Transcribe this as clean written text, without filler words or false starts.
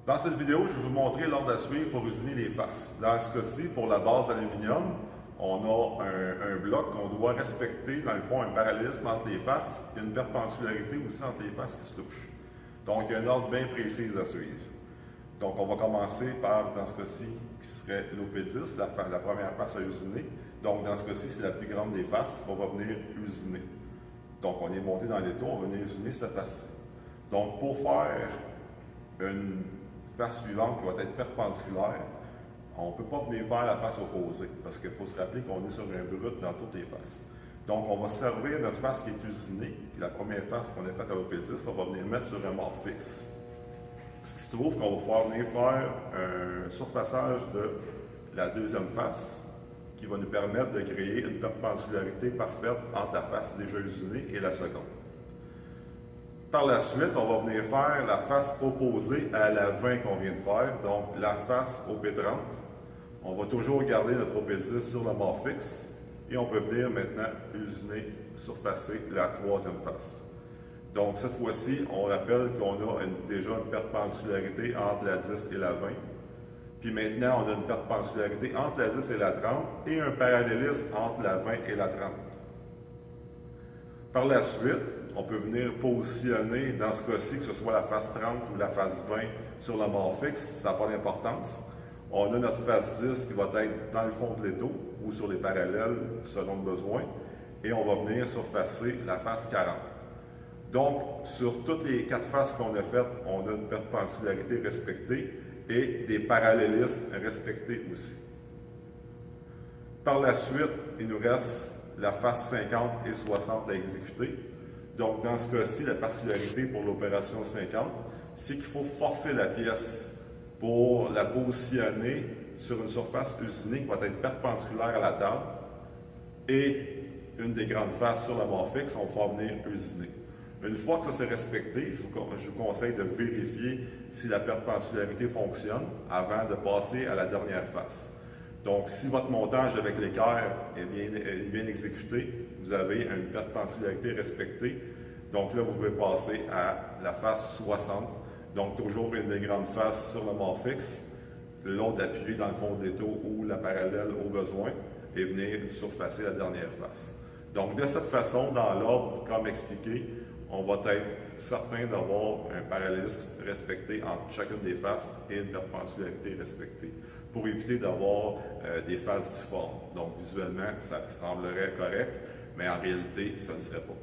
Dans cette vidéo, je vais vous montrer l'ordre à suivre pour usiner les faces. Dans ce cas-ci, pour la base d'aluminium, on a un bloc qu'on doit respecter, dans le fond, un parallélisme entre les faces et une perpendicularité aussi entre les faces qui se touchent. Donc, il y a un ordre bien précis à suivre. Donc, on va commencer par, dans ce cas-ci, qui serait l'OP10, la première face à usiner. Donc, dans ce cas-ci, c'est la plus grande des faces qu'on va venir usiner. Donc, on est monté dans l'étau, on va venir usiner cette face-ci. Donc, pour faire une face suivante qui va être perpendiculaire, on ne peut pas venir faire la face opposée parce qu'il faut se rappeler qu'on est sur un brut dans toutes les faces. Donc, on va servir notre face qui est usinée, la première face qu'on a faite à l'OP10, on va venir mettre sur un mort fixe. Ce qui se trouve qu'on va pouvoir venir faire un surfaçage de la deuxième face qui va nous permettre de créer une perpendicularité parfaite entre la face déjà usinée et la seconde. Par la suite, on va venir faire la face opposée à la 20 qu'on vient de faire, donc la face OP30. On va toujours garder notre OP10 sur le mort fixe et on peut venir maintenant usiner, surfacer la troisième face. Donc cette fois-ci, on rappelle qu'on a déjà une perpendicularité entre la 10 et la 20. Puis maintenant, on a une perpendicularité entre la 10 et la 30 et un parallélisme entre la 20 et la 30. Par la suite, on peut venir positionner, dans ce cas-ci, que ce soit la face 30 ou la face 20 sur le mort fixe, ça n'a pas d'importance. On a notre face 10 qui va être dans le fond de l'étau ou sur les parallèles selon le besoin. Et on va venir surfacer la face 40. Donc, sur toutes les quatre faces qu'on a faites, on a une perpendicularité respectée et des parallélismes respectés aussi. Par la suite, il nous reste la face 50 et 60 à exécuter. Donc, dans ce cas-ci, la particularité pour l'opération 50, c'est qu'il faut forcer la pièce pour la positionner sur une surface usinée qui va être perpendiculaire à la table et une des grandes faces sur la mort fixe, on va pouvoir venir usiner. Une fois que ça c'est respecté, je vous conseille de vérifier si la perpendicularité fonctionne avant de passer à la dernière face. Donc, si votre montage avec l'équerre est bien exécuté, vous avez une perpendicularité respectée. Donc là, vous pouvez passer à la face 60. Donc, toujours une des grandes faces sur le mort fixe, l'autre appuyé dans le fond de l'étau ou la parallèle au besoin et venir surfacer la dernière face. Donc, de cette façon, dans l'ordre, comme expliqué, on va être certain d'avoir un parallélisme respecté entre chacune des faces et une perpendicularité respectée pour éviter d'avoir des faces difformes. Donc, visuellement, ça semblerait correct, mais en réalité, ça ne serait pas.